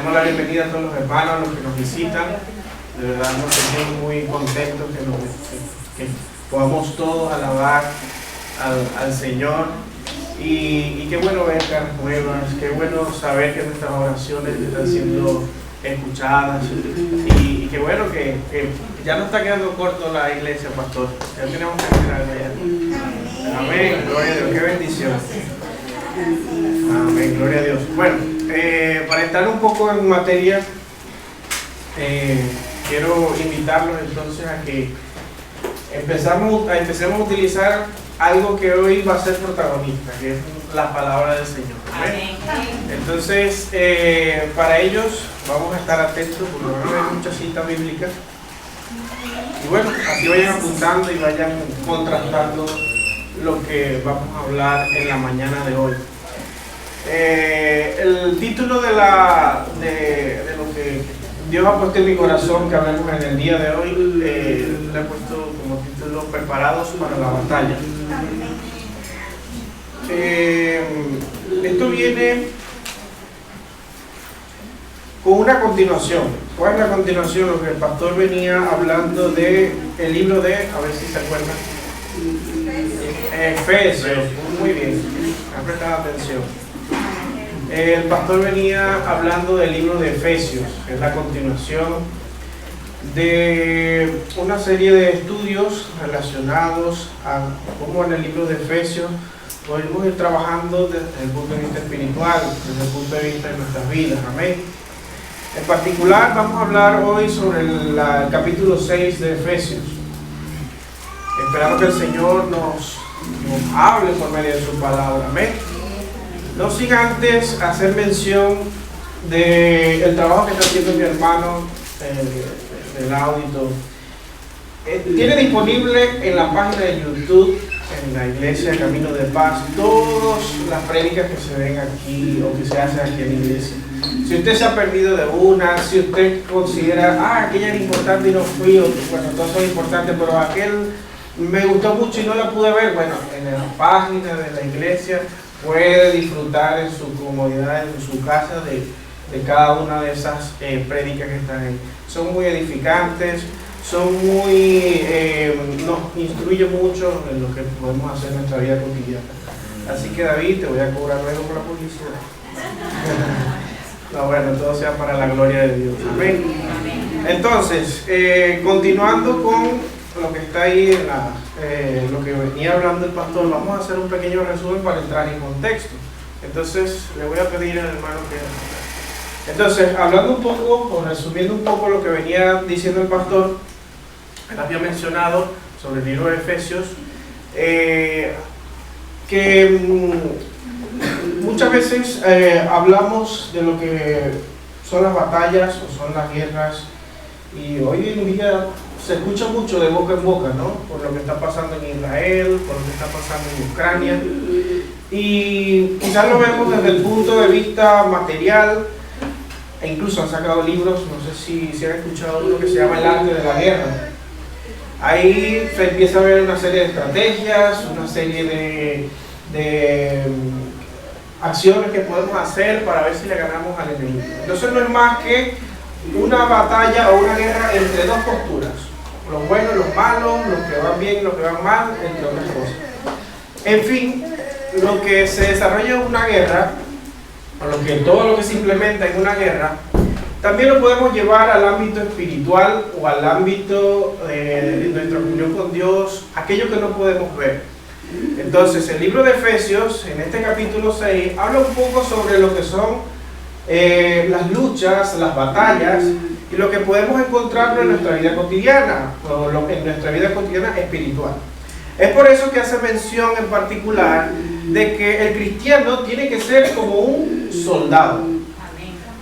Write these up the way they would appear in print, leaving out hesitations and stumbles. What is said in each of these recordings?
damos la bienvenida a todos los hermanos, a los que nos visitan. De verdad nos sentimos muy contentos que podamos todos alabar al Señor. Y qué bueno ver caras nuevas, qué bueno saber que nuestras oraciones están siendo escuchadas. Y qué bueno que ya no está quedando corto la iglesia, pastor. Ya tenemos que esperar allá. Amén, gloria a Dios, qué bendición. Amén, gloria a Dios. Bueno, para entrar un poco en materia, quiero invitarlos entonces a que empecemos a utilizar algo que hoy va a ser protagonista, que es la palabra del Señor. ¿Amén? Entonces, para ellos vamos a estar atentos porque van a ver muchas citas bíblicas. Y bueno, así vayan apuntando y vayan contrastando lo que vamos a hablar en la mañana de hoy. El título de lo que Dios ha puesto en mi corazón que hablemos en el día de hoy, le he puesto como título Preparados para la batalla. Esto viene con una continuación. ¿Cuál es la continuación? Lo que el pastor venía hablando de el libro de, a ver si se acuerdan, Efesios. Muy bien, han prestado atención. El pastor venía hablando del libro de Efesios, que es la continuación de una serie de estudios relacionados a cómo en el libro de Efesios podemos ir trabajando desde el punto de vista espiritual, desde el punto de vista de nuestras vidas. Amén. En particular vamos a hablar hoy sobre el capítulo 6 de Efesios. Esperamos que el Señor nos hable por medio de su palabra. Amén. No sin antes hacer mención del trabajo que está haciendo mi hermano del audio. Tiene disponible en la página de YouTube, en la iglesia Camino de Paz, todas las prédicas que se ven aquí o que se hacen aquí en la iglesia. Si usted se ha perdido de una, si usted considera, aquella era importante y no fui, bueno, todas son importantes, pero aquel me gustó mucho y no la pude ver, bueno, en la página de la iglesia puede disfrutar en su comodidad, en su casa, de cada una de esas prédicas que están ahí. Son muy edificantes, nos instruyen mucho en lo que podemos hacer en nuestra vida cotidiana. Así que David, te voy a cobrar luego por la publicidad. No, bueno, todo sea para la gloria de Dios. Amén. Entonces, continuando con lo que está ahí en lo que venía hablando el pastor, vamos a hacer un pequeño resumen para entrar en contexto. Entonces, le voy a pedir al hermano que... Entonces, hablando un poco, o resumiendo un poco lo que venía diciendo el pastor, él había mencionado sobre el libro de Efesios, que muchas veces hablamos de lo que son las batallas o son las guerras, y hoy en día se escucha mucho de boca en boca, ¿no? Por lo que está pasando en Israel, por lo que está pasando en Ucrania, y quizás lo vemos desde el punto de vista material, e incluso han sacado libros, no sé si han escuchado uno que se llama El arte de la guerra. Ahí se empieza a ver una serie de estrategias, una serie de acciones que podemos hacer para ver si le ganamos al enemigo. Entonces no es más que una batalla o una guerra entre dos posturas, los buenos, los malos, los que van bien y los que van mal, entre otras cosas. En fin, lo que se desarrolla en una guerra, o todo lo que se implementa en una guerra, también lo podemos llevar al ámbito espiritual o al ámbito de nuestra comunión con Dios, aquello que no podemos ver. Entonces, el libro de Efesios, en este capítulo 6, habla un poco sobre lo que son las luchas, las batallas y lo que podemos encontrar en nuestra vida cotidiana, o en nuestra vida cotidiana espiritual. Es por eso que hace mención en particular de que el cristiano tiene que ser como un soldado.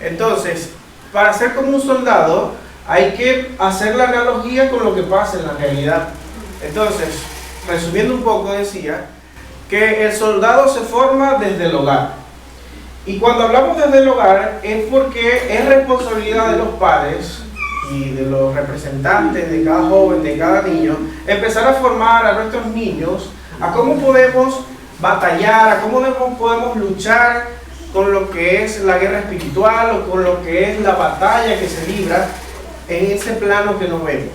Entonces, para ser como un soldado hay que hacer la analogía con lo que pasa en la realidad. Entonces, resumiendo un poco, decía que el soldado se forma desde el hogar. Y cuando hablamos desde el hogar es porque es responsabilidad de los padres y de los representantes de cada joven, de cada niño, empezar a formar a nuestros niños a cómo podemos batallar, a cómo podemos luchar con lo que es la guerra espiritual o con lo que es la batalla que se libra en ese plano que no vemos.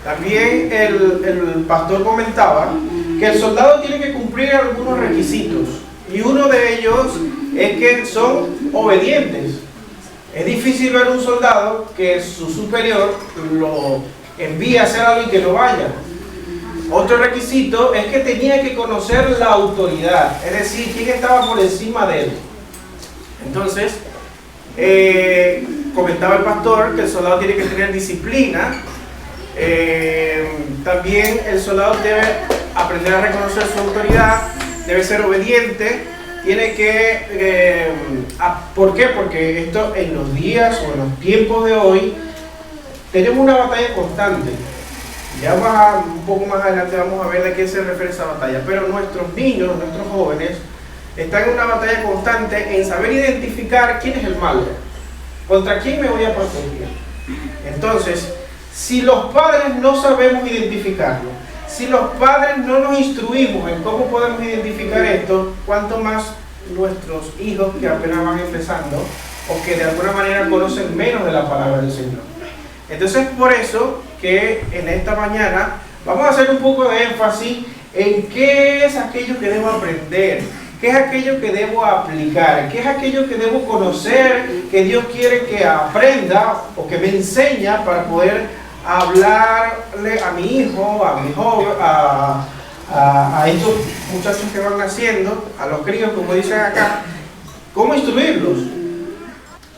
También el pastor comentaba que el soldado tiene que cumplir algunos requisitos y uno de ellos es que son obedientes. Es difícil ver un soldado que su superior lo envía a hacer algo y que no vaya. Otro requisito es que tenía que conocer la autoridad, es decir, quién estaba por encima de él. Entonces, comentaba el pastor que el soldado tiene que tener disciplina. También el soldado debe aprender a reconocer su autoridad, debe ser obediente, tiene que... ¿por qué? Porque esto en los días o en los tiempos de hoy tenemos una batalla constante. Ya un poco más adelante vamos a ver de qué se refiere esa batalla, pero nuestros niños, nuestros jóvenes están en una batalla constante en saber identificar quién es el malo, contra quién me voy a proteger. Entonces, si los padres no sabemos identificarlo, si los padres no nos instruimos en cómo podemos identificar esto, cuánto más nuestros hijos que apenas van empezando o que de alguna manera conocen menos de la palabra del Señor. Entonces, por eso que en esta mañana vamos a hacer un poco de énfasis en qué es aquello que debo aprender, qué es aquello que debo aplicar, qué es aquello que debo conocer, que Dios quiere que aprenda o que me enseña para poder hablarle a mi hijo, a mi joven, a estos muchachos que van naciendo, a los críos, como dicen acá, cómo instruirlos.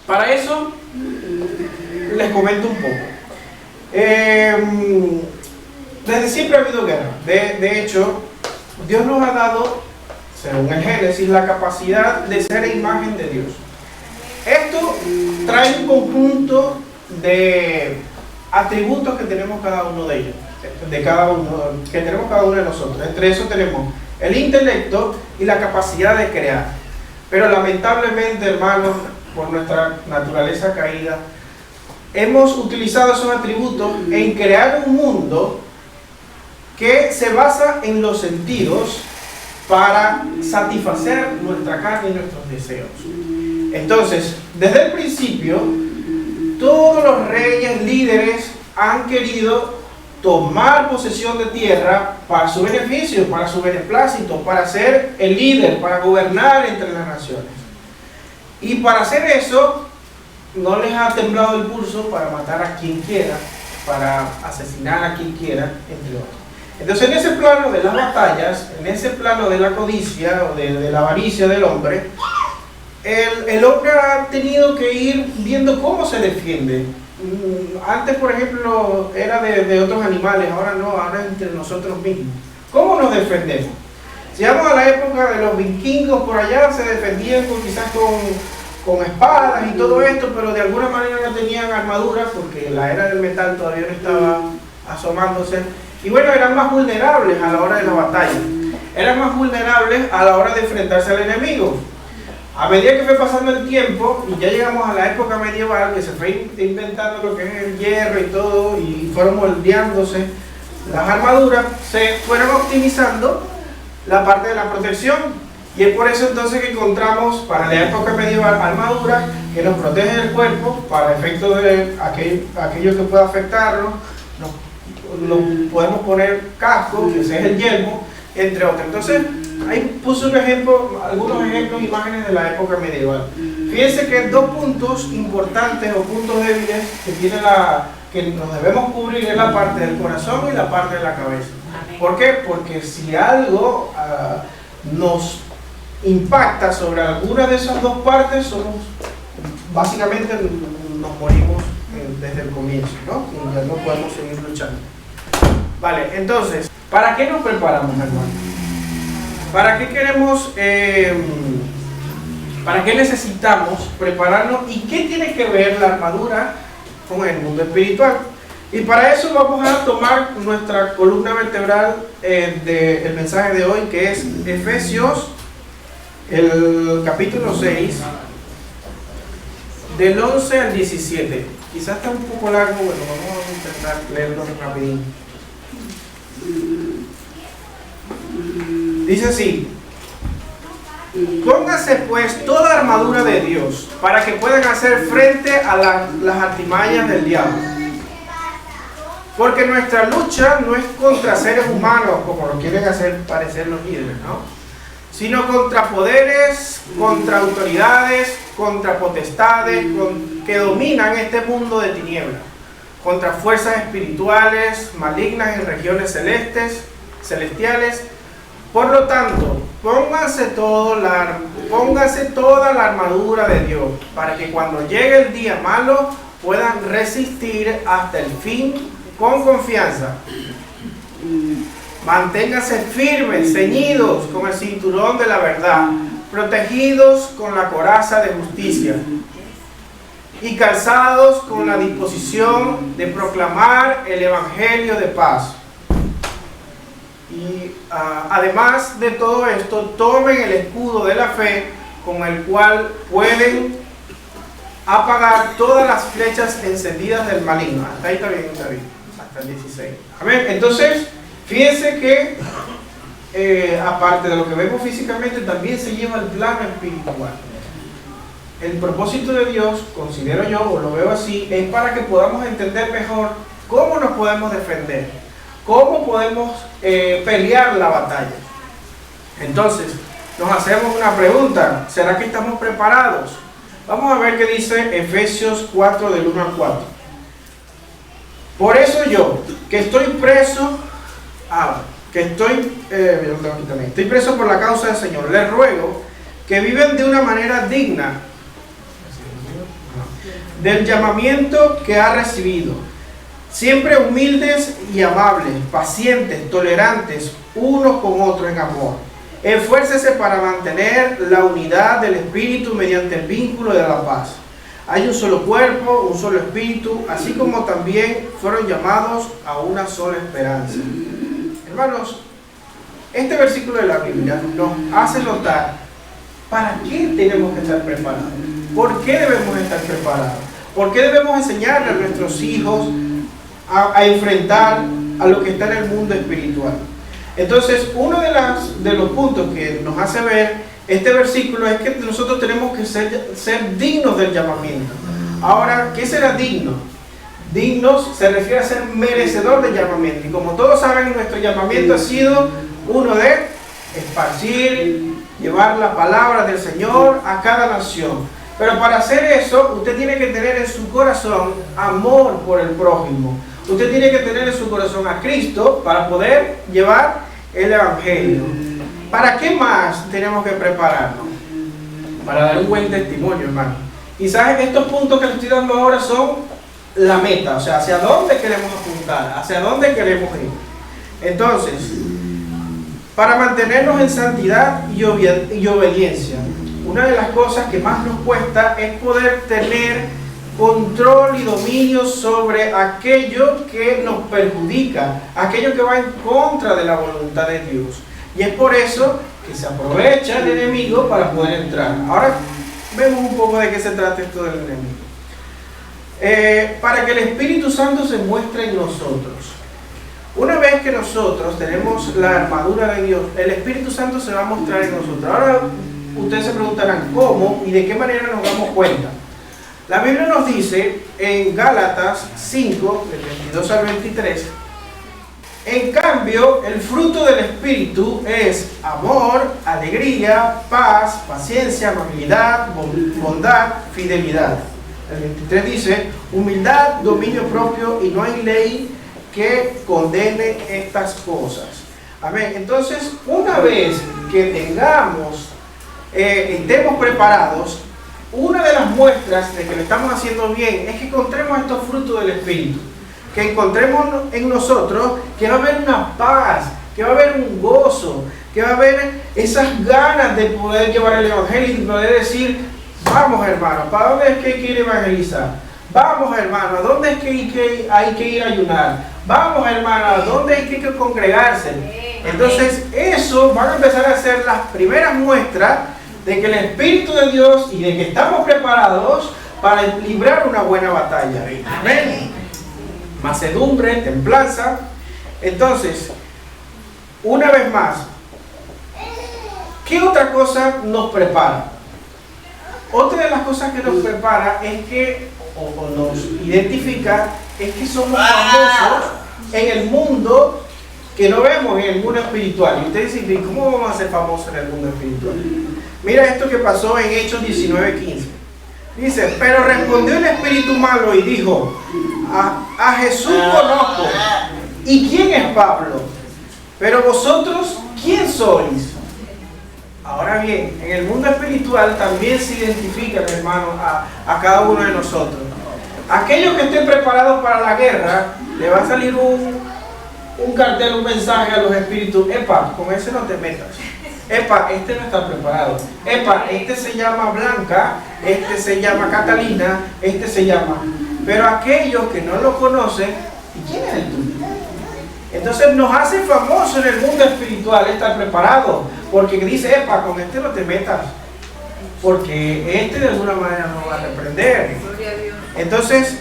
Para eso les comento un poco. Desde siempre ha habido guerra. De hecho, Dios nos ha dado, según el Génesis, la capacidad de ser imagen de Dios. Esto trae un conjunto de atributos que tenemos cada uno de ellos, que tenemos cada uno de nosotros. Entre eso tenemos el intelecto y la capacidad de crear. Pero lamentablemente, hermanos, por nuestra naturaleza caída, hemos utilizado esos atributos en crear un mundo que se basa en los sentidos para satisfacer nuestra carne y nuestros deseos. Entonces, desde el principio, todos los reyes, líderes han querido tomar posesión de tierra para su beneficio, para su beneplácito, para ser el líder, para gobernar entre las naciones. Y para hacer eso, no les ha temblado el pulso para matar a quien quiera, para asesinar a quien quiera, entre otros. Entonces, en ese plano de las batallas, en ese plano de la codicia o de la avaricia del hombre, el hombre ha tenido que ir viendo cómo se defiende. Antes, por ejemplo, era de otros animales, ahora no, ahora es entre nosotros mismos. ¿Cómo nos defendemos? Si vamos a la época de los vikingos, por allá se defendían quizás con espadas y todo esto, pero de alguna manera no tenían armaduras porque la era del metal todavía no estaba asomándose. Y bueno, eran más vulnerables a la hora de la batalla. Eran más vulnerables a la hora de enfrentarse al enemigo. A medida que fue pasando el tiempo, y ya llegamos a la época medieval, que se fue inventando lo que es el hierro y todo, y fueron moldeándose las armaduras, se fueron optimizando la parte de la protección. Y es por eso entonces que encontramos para la época medieval armaduras que nos protegen el cuerpo para efectos de aquello que pueda afectarnos. Podemos poner casco, que ese es el yelmo, entre otros. Entonces, ahí puse un ejemplo, algunos ejemplos, imágenes de la época medieval. Fíjense que dos puntos importantes o puntos débiles que nos debemos cubrir es la parte del corazón y la parte de la cabeza. ¿Por qué? Porque si algo nos impacta sobre alguna de esas dos partes, básicamente nos morimos desde el comienzo, ¿no? Y ya no podemos seguir luchando. Vale, entonces, ¿para qué nos preparamos, hermano? ¿Para qué queremos, para qué necesitamos prepararnos? ¿Y qué tiene que ver la armadura con el mundo espiritual? Y para eso vamos a tomar nuestra columna vertebral del mensaje de hoy, que es Efesios, el capítulo 6, del 11 al 17. Quizás está un poco largo, bueno, vamos a intentar leerlo rapidito. Dice así: Pónganse pues toda armadura de Dios para que puedan hacer frente a las artimañas del diablo. Porque nuestra lucha no es contra seres humanos, como lo quieren hacer parecer los líderes, ¿no? Sino contra poderes, contra autoridades, contra potestades que dominan este mundo de tinieblas, contra fuerzas espirituales malignas en regiones celestiales. Por lo tanto, pónganse toda la armadura de Dios, para que cuando llegue el día malo puedan resistir hasta el fin con confianza. Manténganse firmes, ceñidos con el cinturón de la verdad, protegidos con la coraza de justicia y calzados con la disposición de proclamar el evangelio de paz. Y además de todo esto, tomen el escudo de la fe, con el cual pueden apagar todas las flechas encendidas del maligno. Hasta ahí está bien, hasta el 16. Amén. Entonces, fíjense que aparte de lo que vemos físicamente, también se lleva al plano espiritual. El propósito de Dios, considero yo, o lo veo así, es para que podamos entender mejor cómo nos podemos defender, cómo podemos pelear la batalla. Entonces, nos hacemos una pregunta: ¿será que estamos preparados? Vamos a ver qué dice Efesios 4, del 1 al 4. Por eso yo, que estoy preso, estoy preso por la causa del Señor, les ruego que viven de una manera digna del llamamiento que ha recibido, siempre humildes y amables, pacientes, tolerantes unos con otros en amor. Esfuércese para mantener la unidad del Espíritu mediante el vínculo de la paz. Hay un solo cuerpo, un solo Espíritu, así como también fueron llamados a una sola esperanza. Hermanos, este versículo de la Biblia nos hace notar para qué tenemos que estar preparados. ¿Por qué debemos estar preparados? ¿Por qué debemos enseñarle a nuestros hijos a enfrentar a lo que está en el mundo espiritual? Entonces, uno de los puntos que nos hace ver este versículo es que nosotros tenemos que ser dignos del llamamiento. Ahora, ¿qué será digno? Dignos se refiere a ser merecedor del llamamiento. Y como todos saben, nuestro llamamiento ha sido uno de esparcir, llevar la palabra del Señor a cada nación. Pero para hacer eso, usted tiene que tener en su corazón amor por el prójimo. Usted tiene que tener en su corazón a Cristo para poder llevar el evangelio. ¿Para qué más tenemos que prepararnos? Para dar un buen testimonio, hermano. Quizás estos puntos que le estoy dando ahora son la meta, o sea, hacia dónde queremos apuntar, hacia dónde queremos ir. Entonces, para mantenernos en santidad y obediencia, una de las cosas que más nos cuesta es poder tener control y dominio sobre aquello que nos perjudica, aquello que va en contra de la voluntad de Dios. Y es por eso que se aprovecha el enemigo para poder entrar. Ahora vemos un poco de qué se trata esto del enemigo. Para que el Espíritu Santo se muestre en nosotros. Una vez que nosotros tenemos la armadura de Dios, el Espíritu Santo se va a mostrar en nosotros. Ahora ustedes se preguntarán cómo y de qué manera nos damos cuenta. La Biblia nos dice en Gálatas 5, del 22 al 23, en cambio, el fruto del Espíritu es amor, alegría, paz, paciencia, amabilidad, bondad, fidelidad. El 23 dice, humildad, dominio propio, y no hay ley que condene estas cosas. Amén. Entonces, una vez que estemos preparados, una de las muestras de que lo estamos haciendo bien es que encontremos estos frutos del Espíritu. Que encontremos en nosotros que va a haber una paz, que va a haber un gozo, que va a haber esas ganas de poder llevar el evangelio y de poder decir, vamos hermano, ¿para dónde es que hay que ir a evangelizar? Vamos hermano, ¿a dónde es que hay que ir a ayunar? Vamos hermano, ¿a dónde hay que congregarse? Entonces eso van a empezar a ser las primeras muestras de que el Espíritu de Dios y de que estamos preparados para librar una buena batalla. Amén. Mansedumbre, templanza. Entonces, una vez más, ¿Qué otra cosa nos prepara? Otra de las cosas que nos prepara es que, o nos identifica, es que somos famosos en el mundo que no vemos, en el mundo espiritual. Y ustedes dicen, ¿cómo vamos a ser famosos en el mundo espiritual? Mira esto que pasó en Hechos 19:15. Dice, pero respondió el espíritu malo y dijo, a Jesús conozco. ¿Y quién es Pablo? Pero vosotros, ¿quién sois? Ahora bien, en el mundo espiritual también se identifican, hermanos, a cada uno de nosotros. Aquellos que estén preparados para la guerra, le va a salir un cartel, un mensaje a los espíritus. Epa, con ese no te metas. Epa, este no está preparado. Epa, este se llama Blanca, este se llama Catalina, este se llama. Pero aquellos que no lo conocen, ¿y quién es el tuyo? Entonces nos hace famosos en el mundo espiritual estar preparados, porque dice, epa, con este no te metas, porque este de alguna manera nos va a reprender. Entonces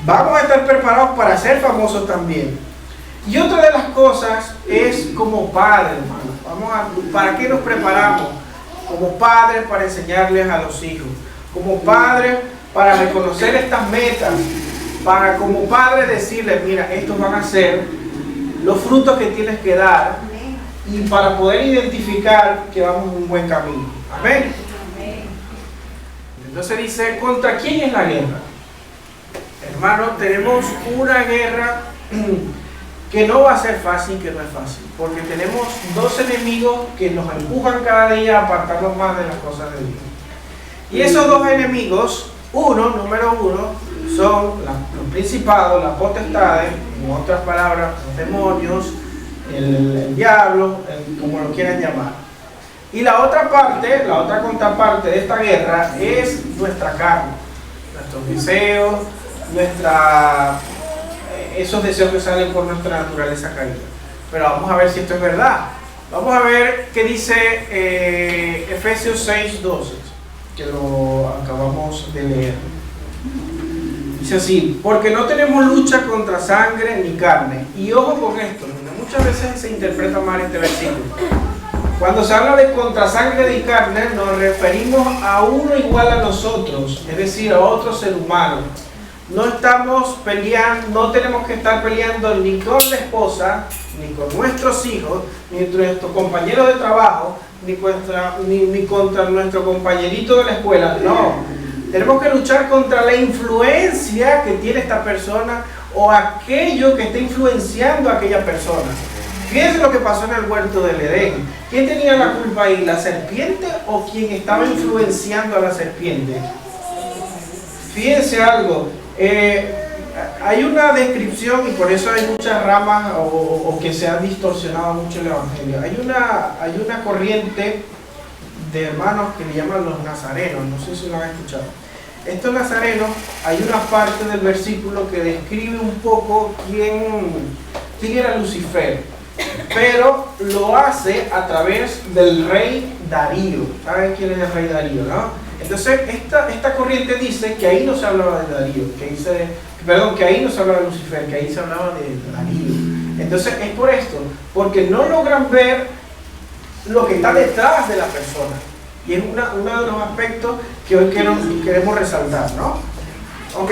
vamos a estar preparados para ser famosos también. Y otra de las cosas es como padres, hermano. ¿Para qué nos preparamos? Como padres para enseñarles a los hijos, como padres para reconocer estas metas, para como padres decirles, mira, estos van a ser los frutos que tienes que dar, y para poder identificar que vamos en un buen camino. Amén. Entonces dice, ¿contra quién es la guerra? Hermanos, tenemos una guerra que no va a ser fácil, que no es fácil, porque tenemos dos enemigos que nos empujan cada día a apartarnos más de las cosas de Dios. Y esos dos enemigos, número uno, son los principados, las potestades, en otras palabras, los demonios, el diablo, como lo quieran llamar. Y la otra parte, la otra contraparte de esta guerra es nuestra carne, nuestros deseos, esos deseos que salen por nuestra naturaleza caída. Pero vamos a ver si esto es verdad. Vamos a ver qué dice Efesios 6:12, que lo acabamos de leer. Dice así, porque no tenemos lucha contra sangre ni carne. Y ojo con esto, muchas veces se interpreta mal este versículo. Cuando se habla de contra sangre y carne, nos referimos a uno igual a nosotros, es decir, a otro ser humano. No estamos peleando, no tenemos que estar peleando ni con la esposa, ni con nuestros hijos, ni con nuestros compañeros de trabajo, ni contra nuestro compañerito de la escuela. No. Tenemos que luchar contra la influencia que tiene esta persona o aquello que está influenciando a aquella persona. Fíjense lo que pasó en el huerto del Edén. ¿Quién tenía la culpa ahí? ¿La serpiente o quien estaba influenciando a la serpiente? Fíjense algo. Hay una descripción, y por eso hay muchas ramas o que se ha distorsionado mucho el evangelio. Hay una corriente de hermanos que le llaman los nazarenos, no sé si lo han escuchado. Estos nazarenos, hay una parte del versículo que describe un poco quién era Lucifer, pero lo hace a través del rey Darío. ¿Saben quién es el rey Darío, no? Entonces esta corriente dice que ahí no se hablaba de Darío, que ahí no se hablaba de Lucifer, que ahí se hablaba de Darío. Entonces es por esto, porque no logran ver lo que está detrás de la persona. Y es uno de los aspectos que hoy queremos resaltar, ¿no? Ok,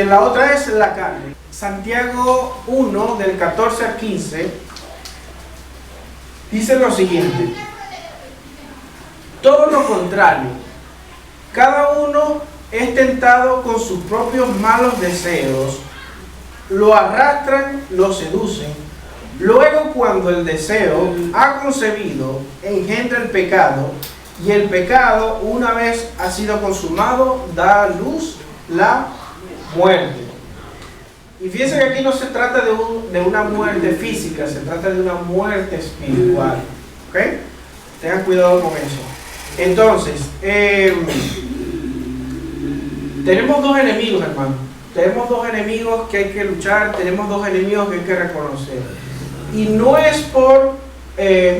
la otra es la carne. Santiago 1, del 14 al 15, dice lo siguiente: todo lo contrario, cada uno es tentado con sus propios malos deseos, lo arrastran, lo seducen. Luego, cuando el deseo ha concebido, engendra el pecado, y el pecado, una vez ha sido consumado, da a luz la muerte. Y fíjense que aquí no se trata de una muerte física, se trata de una muerte espiritual. ¿Ok? Tengan cuidado con eso. Entonces, tenemos dos enemigos, hermano. Tenemos dos enemigos que hay que luchar, tenemos dos enemigos que hay que reconocer. Y no es por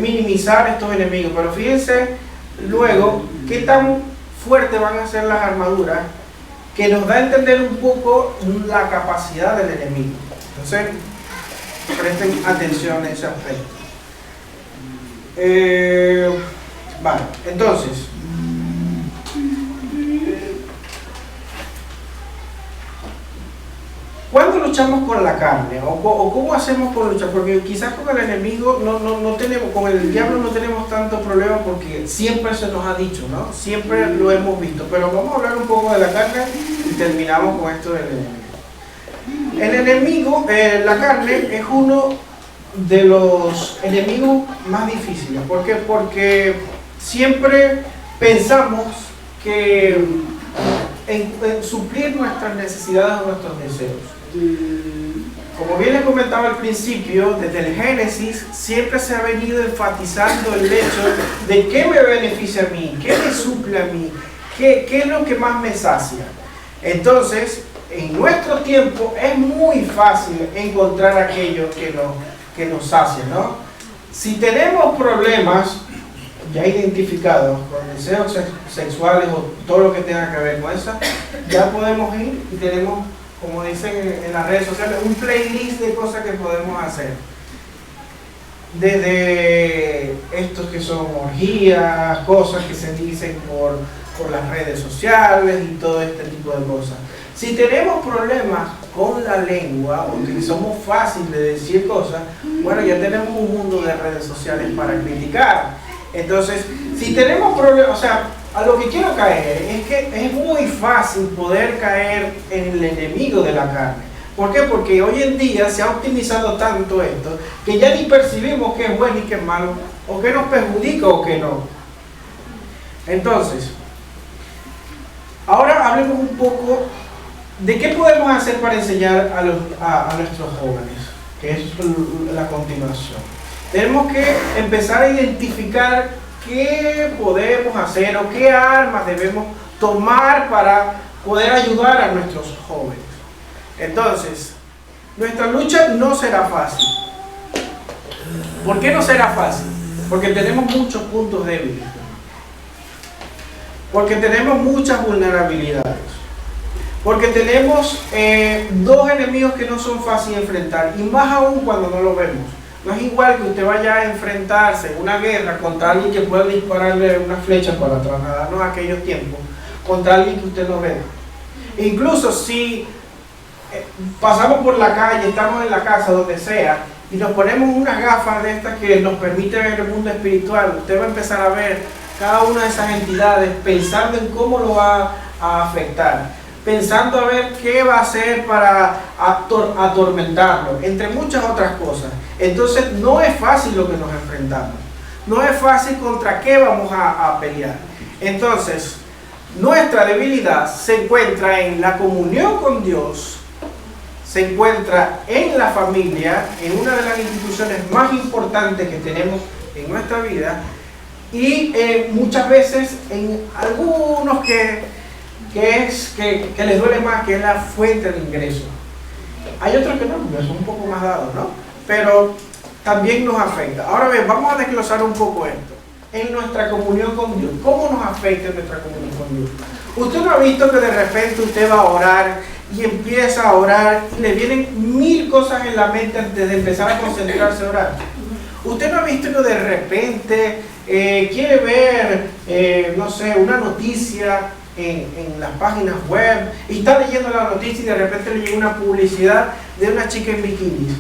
minimizar estos enemigos, pero fíjense luego qué tan fuertes van a ser las armaduras, que nos da a entender un poco la capacidad del enemigo. Entonces, presten atención a ese aspecto. Vale, entonces, ¿cuándo luchamos con la carne? ¿O cómo hacemos por luchar? Porque quizás con el enemigo no tenemos, con el diablo no tenemos tanto problema porque siempre se nos ha dicho, ¿no? Siempre lo hemos visto. Pero vamos a hablar un poco de la carne y terminamos con esto del enemigo. El enemigo, la carne, es uno de los enemigos más difíciles. ¿Por qué? Porque siempre pensamos que en suplir nuestras necesidades o nuestros deseos. Como bien les comentaba al principio, desde el Génesis siempre se ha venido enfatizando el hecho de qué me beneficia a mí, qué me suple a mí, qué es lo que más me sacia. Entonces, en nuestro tiempo es muy fácil encontrar aquello que nos sacia, ¿no? Si tenemos problemas ya identificados con deseos sexuales o todo lo que tenga que ver con eso, ya podemos ir y tenemos, como dicen en las redes sociales, un playlist de cosas que podemos hacer. Desde estos que son orgías, cosas que se dicen por las redes sociales y todo este tipo de cosas. Si tenemos problemas con la lengua o que somos fáciles de decir cosas, bueno, ya tenemos un mundo de redes sociales para criticar. Entonces, si tenemos problemas, o sea, a lo que quiero caer es que es muy fácil poder caer en el enemigo de la carne. ¿Por qué? Porque hoy en día se ha optimizado tanto esto que ya ni percibimos qué es bueno y qué es malo, o qué nos perjudica o qué no. Entonces, ahora hablemos un poco de qué podemos hacer para enseñar a nuestros jóvenes, que es la continuación. Tenemos que empezar a identificar qué podemos hacer o qué armas debemos tomar para poder ayudar a nuestros jóvenes. Entonces, nuestra lucha no será fácil. ¿Por qué no será fácil? Porque tenemos muchos puntos débiles. Porque tenemos muchas vulnerabilidades. Porque tenemos dos enemigos que no son fáciles de enfrentar, y más aún cuando no lo vemos. No es igual que usted vaya a enfrentarse en una guerra contra alguien que pueda dispararle una flecha para trasladarnos a aquellos tiempos, contra alguien que usted no ve. Incluso si pasamos por la calle, estamos en la casa, donde sea, y nos ponemos unas gafas de estas que nos permiten ver el mundo espiritual, usted va a empezar a ver cada una de esas entidades pensando en cómo lo va a afectar, pensando a ver qué va a hacer para atormentarlo, entre muchas otras cosas. Entonces no es fácil lo que nos enfrentamos, no es fácil contra qué vamos a pelear. Entonces, nuestra debilidad se encuentra en la comunión con Dios, se encuentra en la familia, en una de las instituciones más importantes que tenemos en nuestra vida, y muchas veces en algunos que les duele más, que es la fuente de ingreso. Hay otros que no, porque son un poco más dados, ¿no? Pero también nos afecta. Ahora bien, vamos a desglosar un poco esto. En nuestra comunión con Dios, ¿cómo nos afecta nuestra comunión con Dios? Usted no ha visto que de repente usted va a orar y empieza a orar y le vienen 1000 cosas en la mente antes de empezar a concentrarse a orar. Usted no ha visto que de repente quiere ver, no sé, una noticia en las páginas web y está leyendo la noticia y de repente le llega una publicidad de una chica en bikini.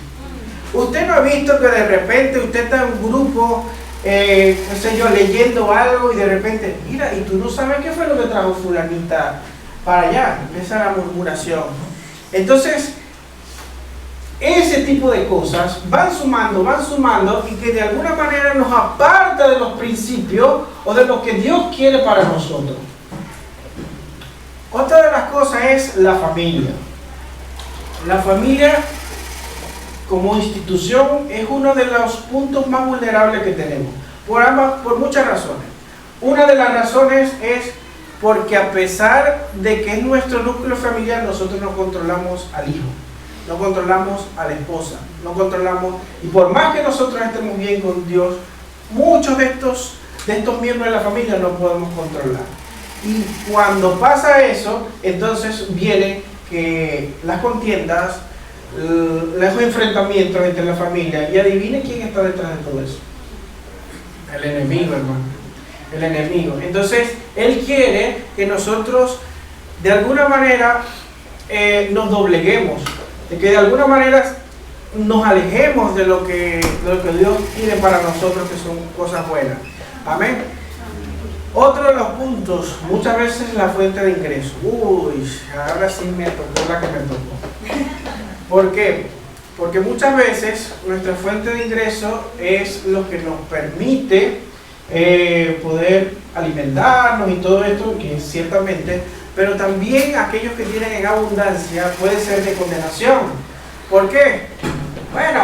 Usted no ha visto que de repente usted está en un grupo, no sé yo, leyendo algo y de repente, mira, y tú no sabes qué fue lo que trajo fulanita para allá, empieza la murmuración. Entonces, ese tipo de cosas van sumando y que de alguna manera nos aparta de los principios o de lo que Dios quiere para nosotros. Otra de las cosas es la familia. La familia como institución es uno de los puntos más vulnerables que tenemos, por muchas razones. Una de las razones es porque a pesar de que es nuestro núcleo familiar, nosotros no controlamos al hijo, no controlamos a la esposa, no controlamos, y por más que nosotros estemos bien con Dios, muchos de estos miembros de la familia no podemos controlar. Y cuando pasa eso, entonces vienen que las contiendas, los enfrentamientos entre la familia, y adivinen quién está detrás de todo eso. El enemigo, hermano. el enemigo. Entonces, él quiere que nosotros de alguna manera nos dobleguemos, de que de alguna manera nos alejemos de lo que Dios tiene para nosotros, que son cosas buenas. Amén. Otro de los puntos, muchas veces la fuente de ingreso. Uy, ahora sí me tocó la que me tocó. ¿Por qué? Porque muchas veces nuestra fuente de ingreso es lo que nos permite poder alimentarnos y todo esto, que ciertamente, pero también aquellos que tienen en abundancia puede ser de condenación. ¿Por qué? Bueno,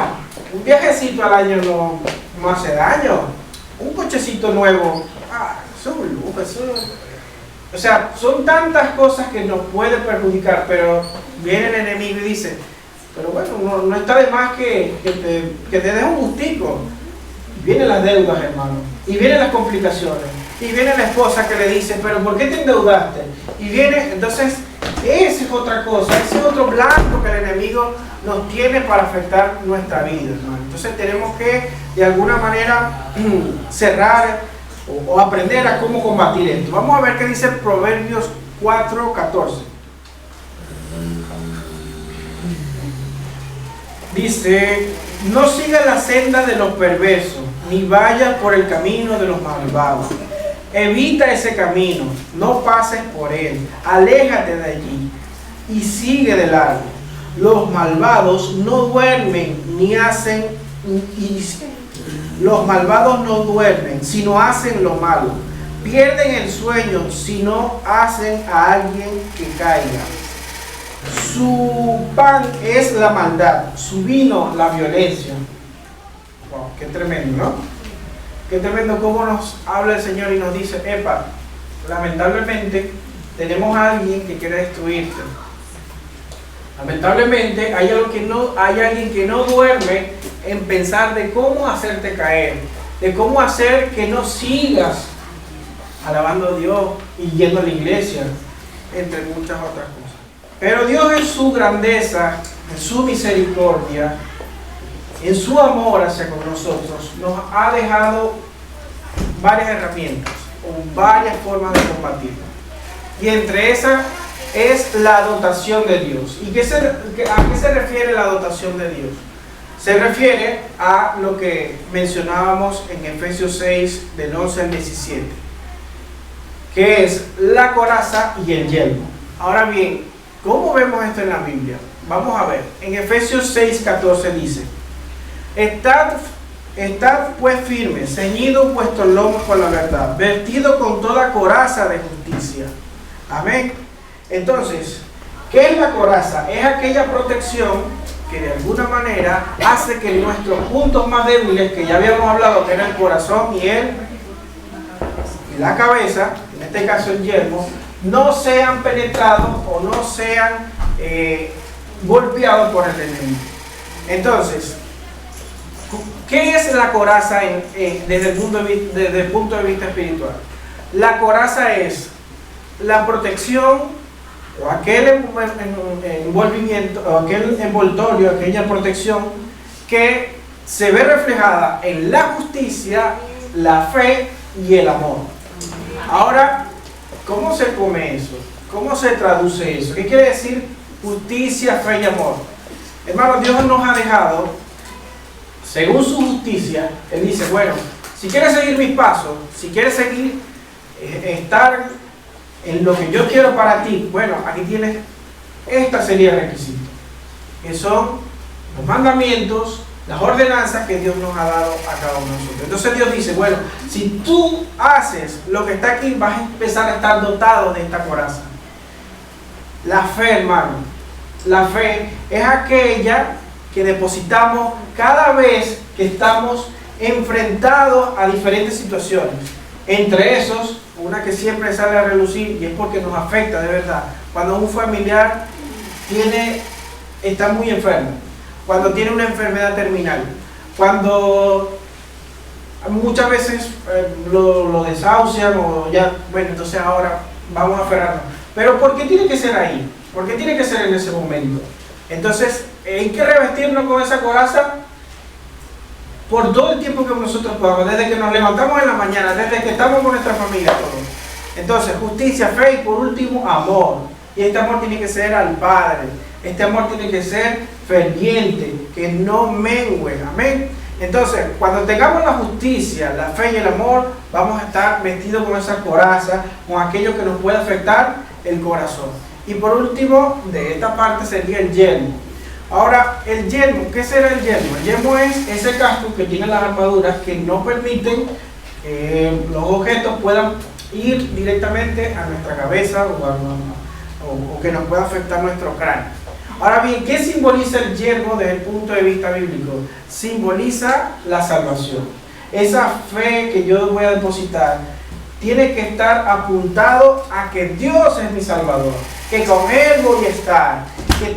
un viajecito al año no hace daño. Un cochecito nuevo, eso es un lujo, o sea, son tantas cosas que nos puede perjudicar, pero viene el enemigo y dice, pero bueno, no está de más que te des un gustico. Vienen las deudas, hermano, y vienen las complicaciones, y viene la esposa que le dice, pero ¿por qué te endeudaste? Y viene, entonces, esa es otra cosa, ese es otro blanco que el enemigo nos tiene para afectar nuestra vida, hermano. Entonces tenemos que, de alguna manera, cerrar o aprender a cómo combatir esto. Vamos a ver qué dice Proverbios 4:14. Dice, no siga la senda de los perversos, ni vaya por el camino de los malvados. Evita ese camino, no pases por él, aléjate de allí y sigue de largo. Los malvados no duermen ni hacen, los malvados no duermen, sino hacen lo malo. Pierden el sueño si no hacen a alguien que caiga. Su pan es la maldad, su vino la violencia. Wow, qué tremendo, ¿no? Qué tremendo cómo nos habla el Señor y nos dice, epa, lamentablemente tenemos a alguien que quiere destruirte. Lamentablemente hay alguien que no duerme en pensar de cómo hacerte caer, de cómo hacer que no sigas alabando a Dios y yendo a la iglesia, entre muchas otras cosas. Pero Dios en su grandeza, en su misericordia, en su amor hacia con nosotros, nos ha dejado varias herramientas o varias formas de combatirlo. Y entre esas es la dotación de Dios. ¿Y a qué se refiere la dotación de Dios? Se refiere a lo que mencionábamos en Efesios 6, del 11 al 17, que es la coraza y el yelmo. Ahora bien, ¿cómo vemos esto en la Biblia? Vamos a ver. En Efesios 6:14 dice, Estad pues firmes, ceñidos vuestros lomos con la verdad, vestido con toda coraza de justicia. Amén. Entonces, ¿qué es la coraza? Es aquella protección que de alguna manera hace que nuestros puntos más débiles, que ya habíamos hablado, que era el corazón y la cabeza, en este caso el yelmo, no sean penetrados o no sean golpeados por el enemigo. Entonces, ¿qué es la coraza desde el punto de vista espiritual? La coraza es la protección o aquel envolvimiento, o aquel envoltorio, aquella protección que se ve reflejada en la justicia, la fe y el amor. Ahora, ¿cómo se come eso? ¿Cómo se traduce eso? ¿Qué quiere decir justicia, fe y amor? Hermanos, Dios nos ha dejado, según su justicia, Él dice, bueno, si quieres seguir mis pasos, si quieres seguir, estar en lo que yo quiero para ti, bueno, aquí tienes, esta sería el requisito, que son los mandamientos, las ordenanzas que Dios nos ha dado a cada uno de nosotros. Entonces Dios dice, bueno, si tú haces lo que está aquí, vas a empezar a estar dotado de esta coraza. La fe, hermano, la fe es aquella que depositamos cada vez que estamos enfrentados a diferentes situaciones. Entre esos, una que siempre sale a relucir, y es porque nos afecta de verdad, cuando un familiar está muy enfermo, cuando tiene una enfermedad terminal, cuando muchas veces lo desahucian o ya, bueno, entonces ahora vamos a aferrarnos. Pero ¿por qué tiene que ser ahí? ¿Por qué tiene que ser en ese momento? Entonces, hay que revestirnos con esa coraza por todo el tiempo que nosotros podamos, desde que nos levantamos en la mañana, desde que estamos con nuestra familia, todo. Entonces, justicia, fe y por último, amor. Y este amor tiene que ser al Padre. Este amor tiene que ser ferviente, que no mengue. Amén. Entonces, cuando tengamos la justicia, la fe y el amor, vamos a estar vestidos con esa coraza, con aquello que nos puede afectar el corazón. Y por último, de esta parte sería el yelmo. Ahora, el yelmo, ¿qué será el yelmo? El yelmo es ese casco que tiene las armaduras que no permiten que los objetos puedan ir directamente a nuestra cabeza o que nos pueda afectar nuestro cráneo. Ahora bien, ¿qué simboliza el yelmo desde el punto de vista bíblico? Simboliza la salvación. Esa fe que yo voy a depositar tiene que estar apuntado a que Dios es mi Salvador, que con Él voy a estar, que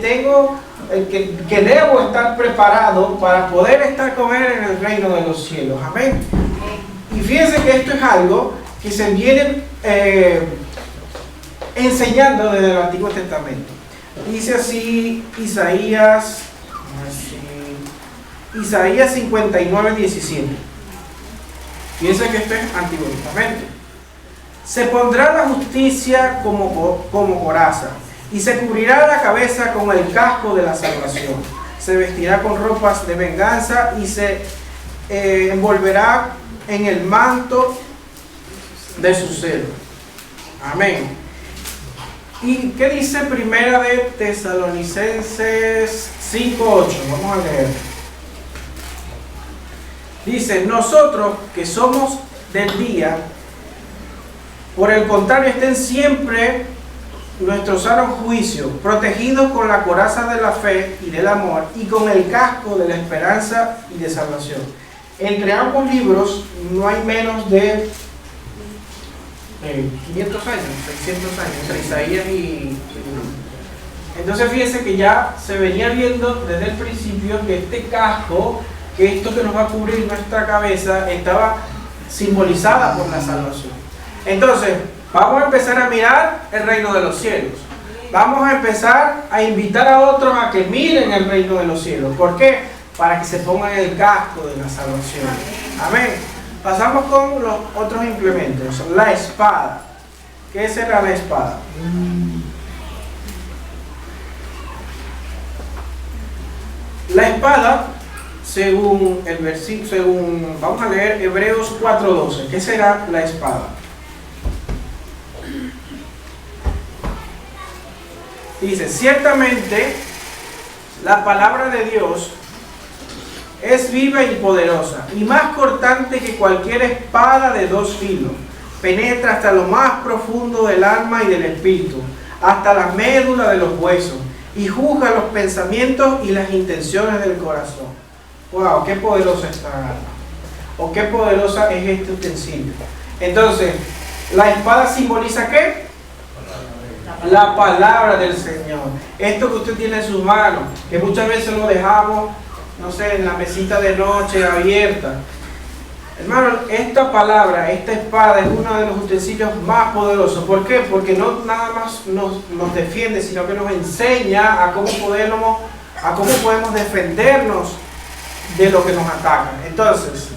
debo estar preparado para poder estar con Él en el reino de los cielos. Amén. Y fíjense que esto es algo que se viene enseñando desde el Antiguo Testamento. Dice así Isaías 59:17. Fíjense que esto es Antiguo Testamento. Se pondrá la justicia como coraza y se cubrirá la cabeza con el casco de la salvación. Se vestirá con ropas de venganza y se envolverá en el manto de su celo. Amén. ¿Y qué dice Primera de Tesalonicenses 5:8? Vamos a leer. Dice: nosotros que somos del día, por el contrario, estén siempre nuestro sano juicio, protegidos con la coraza de la fe y del amor y con el casco de la esperanza y de salvación. Entre ambos libros no hay menos de 500 años, 600 años, entre Isaías y... Entonces fíjense que ya se venía viendo desde el principio que este casco, que esto que nos va a cubrir nuestra cabeza, estaba simbolizada por la salvación. Entonces, vamos a empezar a mirar el reino de los cielos. Vamos a empezar a invitar a otros a que miren el reino de los cielos. ¿Por qué? Para que se pongan el casco de la salvación. Amén. Pasamos con los otros implementos. La espada. ¿Qué será la espada? La espada, según el versículo, vamos a leer Hebreos 4:12. ¿Qué será la espada? Dice: ciertamente la palabra de Dios es viva y poderosa, y más cortante que cualquier espada de dos filos. Penetra hasta lo más profundo del alma y del espíritu, hasta la médula de los huesos, y juzga los pensamientos y las intenciones del corazón. ¡Wow! ¡Qué poderosa esta arma! ¿O qué poderosa es este utensilio? Entonces, ¿la espada simboliza qué? La palabra del Señor. Esto que usted tiene en sus manos, que muchas veces lo dejamos, no sé, en la mesita de noche abierta. Hermano, esta palabra, esta espada es uno de los utensilios más poderosos. ¿Por qué? Porque no nada más nos defiende, sino que nos enseña a cómo podemos defendernos de lo que nos ataca. Entonces,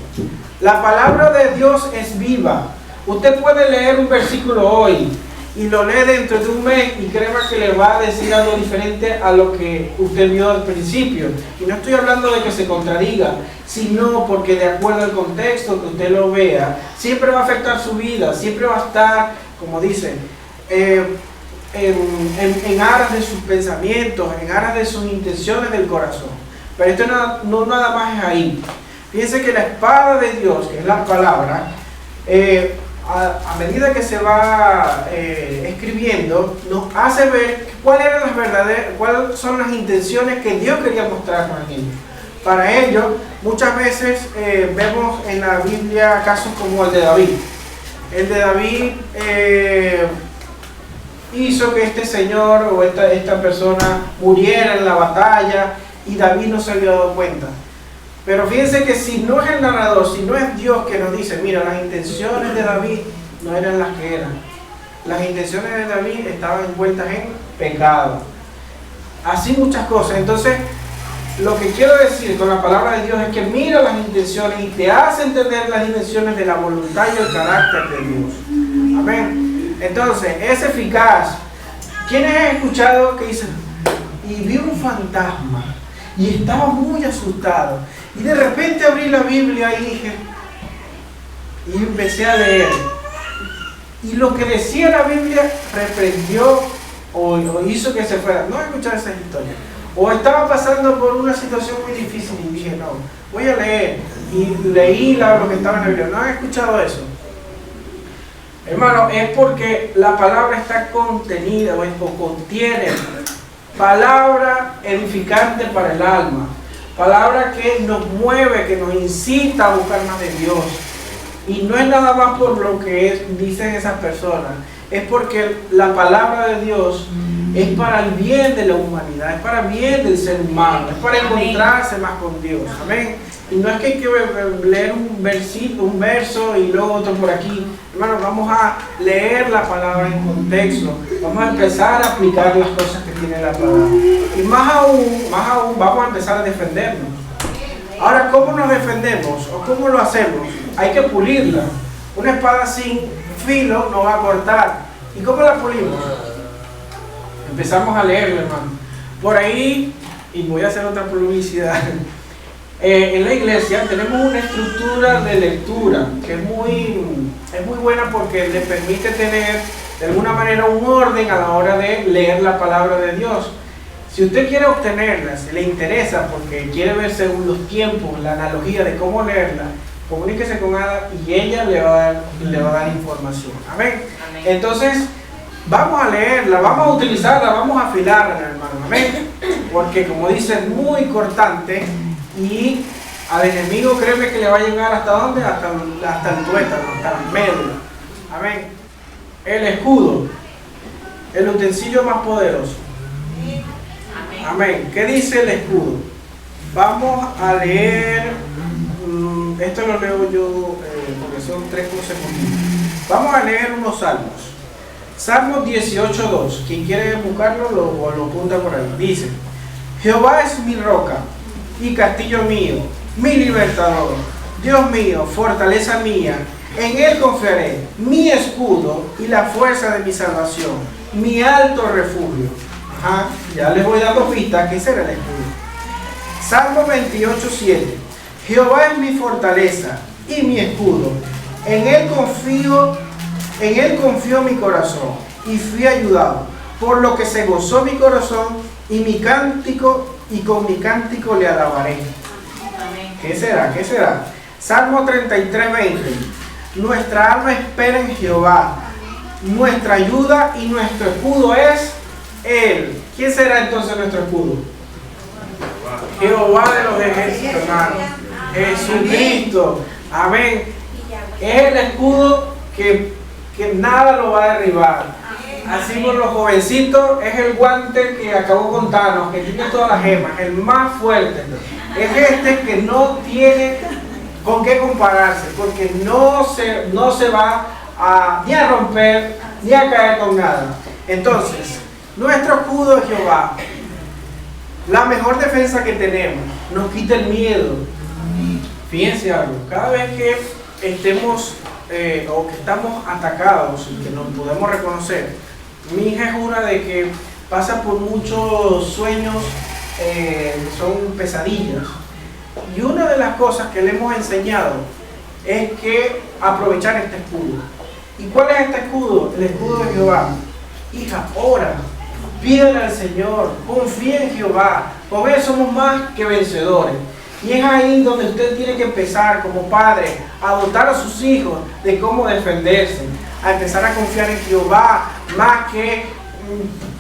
la palabra de Dios es viva. Usted puede leer un versículo hoy y lo lee dentro de un mes y créeme que le va a decir algo diferente a lo que usted vio al principio. Y no estoy hablando de que se contradiga, sino porque de acuerdo al contexto que usted lo vea, siempre va a afectar su vida, siempre va a estar, como dicen, en aras de sus pensamientos, en aras de sus intenciones del corazón. Pero esto no nada más es ahí. Fíjense que la espada de Dios, que es la palabra, a medida que se va escribiendo, nos hace ver cuáles son las intenciones que Dios quería mostrarnos aquí. Para ello, muchas veces vemos en la Biblia casos como el de David. El de David hizo que este señor o esta persona muriera en la batalla y David no se había dado cuenta. Pero fíjense que si no es el narrador, si no es Dios que nos dice, mira, las intenciones de David no eran las que eran. Las intenciones de David estaban envueltas en pecado. Así muchas cosas. Entonces, lo que quiero decir con la palabra de Dios es que mira las intenciones y te hace entender las dimensiones de la voluntad y el carácter de Dios. Amén. Entonces, es eficaz. ¿Quiénes han escuchado que dicen, y vi un fantasma y estaba muy asustado? Y de repente abrí la Biblia y dije, y empecé a leer. Y lo que decía la Biblia reprendió o hizo que se fuera. No he escuchado esas historias. O estaba pasando por una situación muy difícil y dije, no, voy a leer. Y leí lo que estaba en la Biblia. ¿No han escuchado eso? Hermano, es porque la palabra está contenida o contiene palabra edificante para el alma. Palabra que nos mueve, que nos incita a buscar más de Dios. Y no es nada más por lo que dicen esas personas. Es porque la palabra de Dios es para el bien de la humanidad, es para el bien del ser humano, es para encontrarse más con Dios. Amén. Y no es que hay que leer un verso y luego otro por aquí. Hermano, vamos a leer la palabra en contexto. Vamos a empezar a aplicar las cosas que tiene la palabra. Y más aún, vamos a empezar a defendernos. Ahora, ¿cómo nos defendemos? ¿O cómo lo hacemos? Hay que pulirla. Una espada sin filo no va a cortar. ¿Y cómo la pulimos? Empezamos a leerla, hermano. Por ahí, y voy a hacer otra publicidad. En la iglesia tenemos una estructura de lectura que es muy buena porque le permite tener de alguna manera un orden a la hora de leer la palabra de Dios. Si usted quiere obtenerla, si le interesa porque quiere ver según los tiempos, la analogía de cómo leerla, comuníquese con Ada y ella le va a dar información. Amén. Amén. Entonces, vamos a leerla, vamos a utilizarla, vamos a afilarla, hermano. Amén. Porque como dice, es muy cortante y al enemigo créeme que le va a llegar hasta dónde, hasta el tuétano, hasta la médula. Amén. El escudo, el utensilio más poderoso. Amén. ¿Qué dice el escudo? Vamos a leer, esto lo leo yo porque son 3 cosas. Vamos a leer unos salmos. Salmos 18:2. Quien quiere buscarlo lo apunta por ahí. Dice: Jehová es mi roca y castillo mío, mi libertador, Dios mío, fortaleza mía, en él confiaré, mi escudo y la fuerza de mi salvación, mi alto refugio. Ajá, ya les voy dando pistas, ¿qué será el escudo? Salmo 28:7. Jehová es mi fortaleza y mi escudo, en él confió mi corazón y fui ayudado, por lo que se gozó mi corazón y con mi cántico le alabaré. ¿Qué será? ¿Qué será? Salmo 33:20. Nuestra alma espera en Jehová, nuestra ayuda y nuestro escudo es Él. ¿Quién será entonces nuestro escudo? Jehová de los ejércitos, hermano. Jesucristo. Amén. Es el escudo que nada lo va a derribar. Así por los jovencitos, es el guante que acabó con Thanos, que tiene todas las gemas, el más fuerte. Es este que no tiene con qué compararse, porque no se va ni a romper, ni a caer con nada. Entonces, nuestro escudo es Jehová. La mejor defensa que tenemos, nos quita el miedo. Fíjense algo, cada vez que estemos o que estamos atacados y que nos podemos reconocer, mi hija es una de que pasa por muchos sueños, son pesadillas. Y una de las cosas que le hemos enseñado es que aprovechar este escudo. ¿Y cuál es este escudo? El escudo de Jehová. Hija, ora, pídele al Señor, confía en Jehová. Con Él somos más que vencedores. Y es ahí donde usted tiene que empezar como padre a dotar a sus hijos de cómo defenderse, a empezar a confiar en Jehová, más que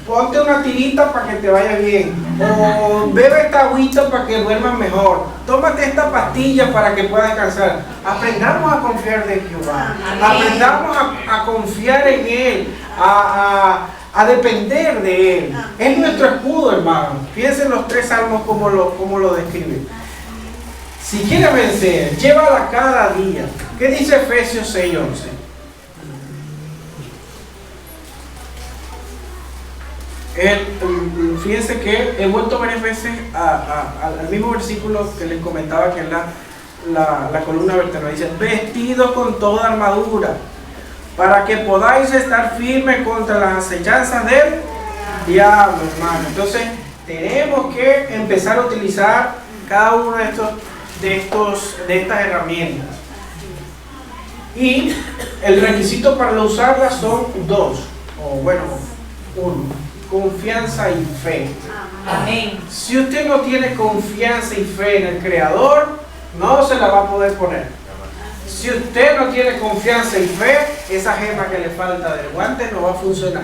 ponte una tirita para que te vaya bien, o bebe esta agüita para que duermas mejor, tómate esta pastilla para que puedas descansar. Aprendamos a confiar en Jehová, aprendamos a confiar en Él, a depender de Él. Es nuestro escudo, hermano. Fíjense en los 3 salmos como lo describen. Si quieres vencer, llévala cada día. ¿Qué dice Efesios 6:11? Fíjense que he vuelto varias veces al mismo versículo que les comentaba, que es la columna vertebral. Dice, vestidos con toda armadura, para que podáis estar firmes contra las acechanzas del diablo, hermano. Entonces, tenemos que empezar a utilizar cada uno de estas herramientas. Y el requisito para usarlas son dos, uno: confianza y fe. Amén. Si usted no tiene confianza y fe en el Creador, no se la va a poder poner. Si usted no tiene confianza y fe, esa gema que le falta del guante no va a funcionar.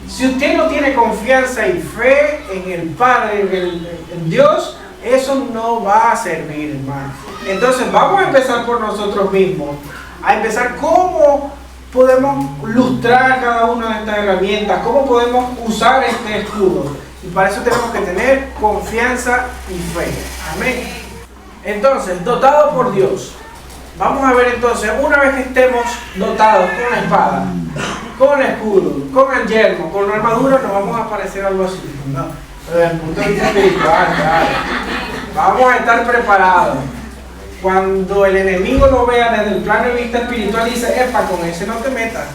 Si usted no tiene confianza y fe en el Padre, en Dios, eso no va a servir, hermano. Entonces vamos a empezar por nosotros mismos, a empezar cómo podemos lustrar cada una de estas herramientas, cómo podemos usar este escudo. Y para eso tenemos que tener confianza y fe. Amén. Entonces, dotado por Dios. Vamos a ver entonces, una vez que estemos dotados con la espada, con el escudo, con el yelmo, con la armadura, nos vamos a parecer algo así, ¿no? Desde el punto de vista espiritual, claro. Vamos a estar preparados. Cuando el enemigo lo vea desde el plano de vista espiritual, dice, epa, con ese no te metas.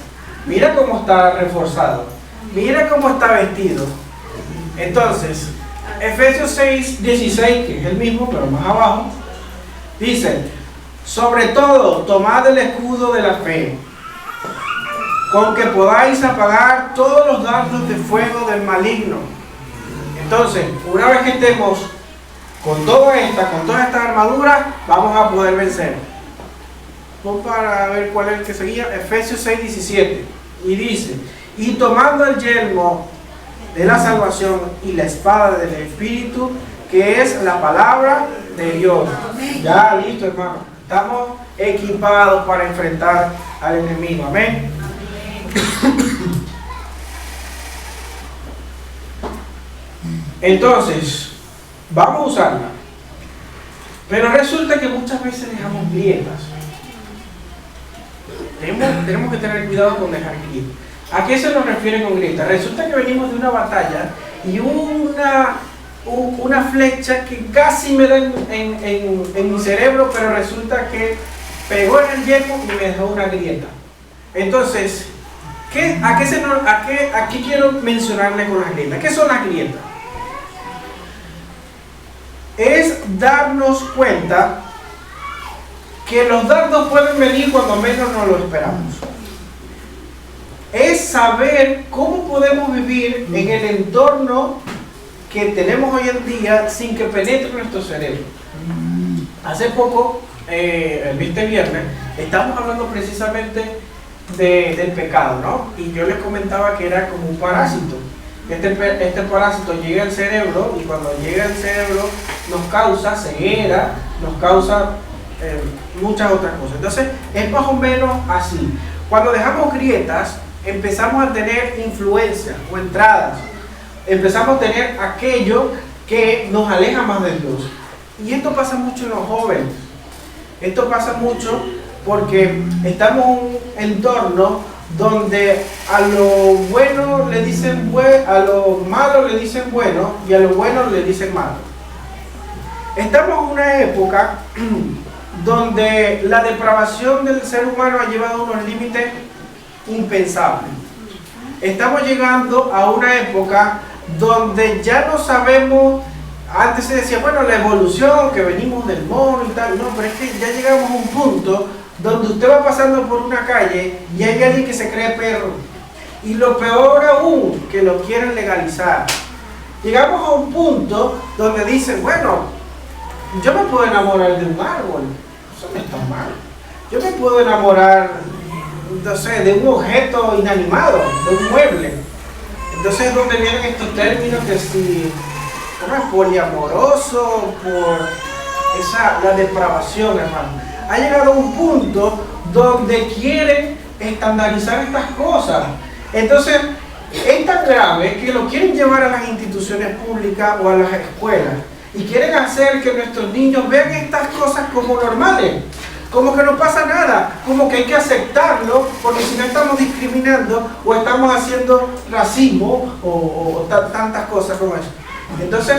Mira cómo está reforzado. Mira cómo está vestido. Entonces, Efesios 6:16, que es el mismo, pero más abajo, dice, sobre todo, tomad el escudo de la fe, con que podáis apagar todos los dardos de fuego del maligno. Entonces, una vez que estemos con todas estas armaduras, vamos a poder vencer. Vamos para ver cuál es el que seguía. Efesios 6:17. Y dice, y tomando el yelmo de la salvación y la espada del Espíritu, que es la palabra de Dios. Ya listo, hermano. Estamos equipados para enfrentar al enemigo. Amén. Entonces, vamos a usarla. Pero resulta que muchas veces dejamos grietas. Tenemos que tener cuidado con dejar grietas. ¿A qué se nos refiere con grietas? Resulta que venimos de una batalla y una flecha que casi me da en mi cerebro, pero resulta que pegó en el yelmo y me dejó una grieta. Entonces, ¿a qué quiero mencionarle con las grietas? ¿Qué son las grietas? Es darnos cuenta que los dardos pueden venir cuando menos nos lo esperamos. Es saber cómo podemos vivir en el entorno que tenemos hoy en día sin que penetre nuestro cerebro. Hace poco, este viernes, estamos hablando precisamente del pecado, ¿no? Y yo les comentaba que era como un parásito. Este parásito llega al cerebro y cuando llega al cerebro nos causa ceguera, nos causa muchas otras cosas. Entonces es más o menos así. Cuando dejamos grietas, empezamos a tener influencia o entradas. Empezamos a tener aquello que nos aleja más de Dios. Y esto pasa mucho en los jóvenes. Esto pasa mucho porque estamos en un entorno donde a lo bueno le dicen bueno, a lo malo le dicen bueno y a lo bueno le dicen malo. Estamos en una época donde la depravación del ser humano ha llevado a unos límites impensables. Estamos llegando a una época donde ya no sabemos. Antes se decía, bueno, la evolución, que venimos del mono y tal. No, pero es que ya llegamos a un punto donde usted va pasando por una calle y hay alguien que se cree perro. Y lo peor aún, que lo quieren legalizar. Llegamos a un punto donde dicen, bueno, yo me puedo enamorar de un árbol. Eso no está mal. Yo me puedo enamorar, no sé, de un objeto inanimado, de un mueble. Entonces es donde vienen estos términos que si... ¿cómo es? Poliamoroso, por la depravación, hermano. Ha llegado a un punto donde quieren estandarizar estas cosas. Entonces, es tan grave que lo quieren llevar a las instituciones públicas o a las escuelas. Y quieren hacer que nuestros niños vean estas cosas como normales. como que no pasa nada, como que hay que aceptarlo, porque si no estamos discriminando o estamos haciendo racismo o tantas cosas como eso. Entonces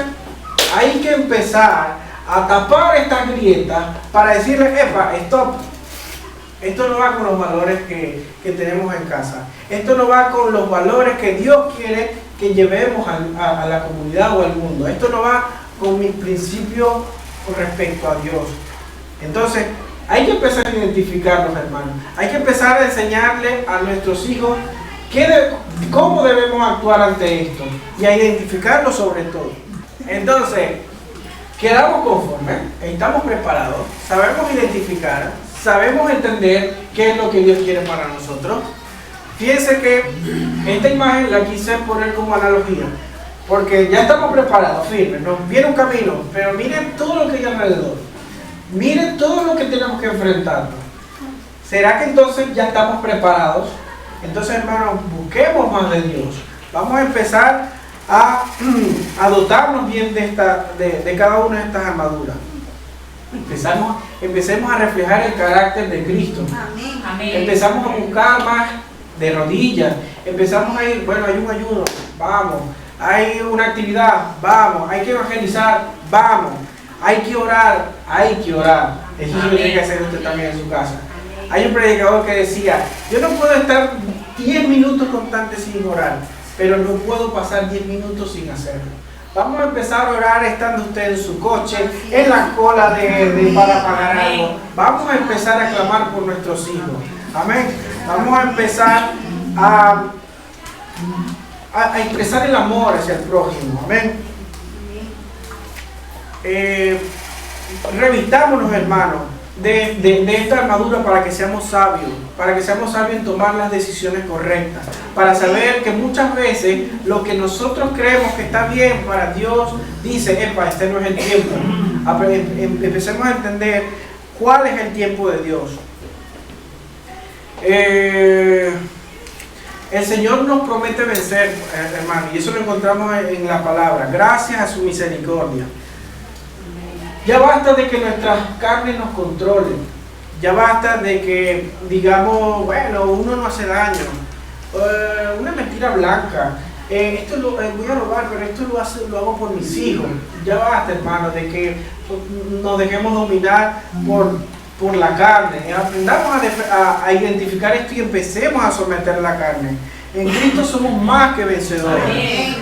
hay que empezar a tapar estas grietas para decirle, epa, stop, esto no va con los valores que tenemos en casa, esto no va con los valores que Dios quiere que llevemos a la comunidad o al mundo, esto no va con mis principios con respecto a Dios. Entonces hay que empezar a identificarlos, hermanos, hay que empezar a enseñarle a nuestros hijos cómo debemos actuar ante esto y a identificarlo sobre todo. Entonces, quedamos conformes, estamos preparados, sabemos identificar, sabemos entender qué es lo que Dios quiere para nosotros. Fíjense que esta imagen la quise poner como analogía, porque ya estamos preparados, firmes, nos viene un camino, pero miren todo lo que hay alrededor, miren todo lo que tenemos que enfrentarnos. ¿Será que entonces ya estamos preparados? Entonces, hermanos, busquemos más de Dios. Vamos a empezar a dotarnos bien de cada una de estas armaduras. Empecemos a reflejar el carácter de Cristo. Amén. Empezamos a buscar más de rodillas. Empezamos a ir, bueno, hay un ayuno, vamos. Hay una actividad, vamos. Hay que evangelizar, vamos. Hay que orar, hay que orar. Eso se lo tiene que hacer usted también en su casa. Hay un predicador que decía, yo no puedo estar 10 minutos constantes sin orar, pero no puedo pasar 10 minutos sin hacerlo. Vamos a empezar a orar estando usted en su coche, en la cola para pagar algo. Vamos a empezar a clamar por nuestros hijos. Amén. Vamos a empezar a expresar el amor hacia el prójimo. Amén. Revistámonos, hermanos, de esta armadura para que seamos sabios en tomar las decisiones correctas, para saber que muchas veces lo que nosotros creemos que está bien para Dios dice, epa, este no es el tiempo. Empecemos a entender cuál es el tiempo de Dios. El Señor nos promete vencer, hermano, y eso lo encontramos en la palabra, gracias a su misericordia. Ya basta de que nuestras carnes nos controlen. Ya basta de que digamos, bueno, uno no hace daño. Una mentira blanca. Voy a robar, pero esto lo hago por mis hijos. Ya basta, hermano, de que nos dejemos dominar por la carne. Aprendamos a identificar esto y empecemos a someter la carne. En Cristo somos más que vencedores.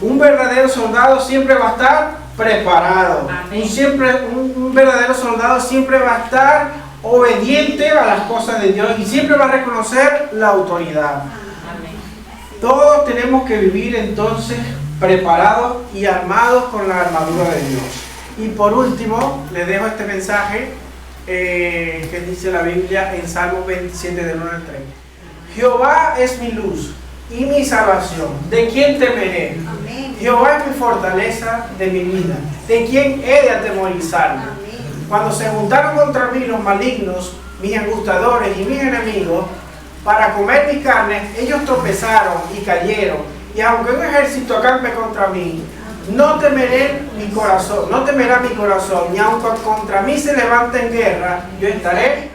Un verdadero soldado siempre va a estar preparado. Un verdadero soldado siempre va a estar obediente a las cosas de Dios y siempre va a reconocer la autoridad. Todos tenemos que vivir entonces preparados y armados con la armadura de Dios. Y por último, les dejo este mensaje que dice la Biblia en Salmos 27 del 1 al 3. Jehová es mi luz y mi salvación, ¿de quién temeré? Amén. Jehová es mi fortaleza de mi vida, ¿de quién he de atemorizarme? Amén. Cuando se juntaron contra mí los malignos, mis angustadores y mis enemigos, para comer mi carne, ellos tropezaron y cayeron, y aunque un ejército acampe contra mí, no temerá mi corazón, ni aunque contra mí se levante en guerra, yo estaré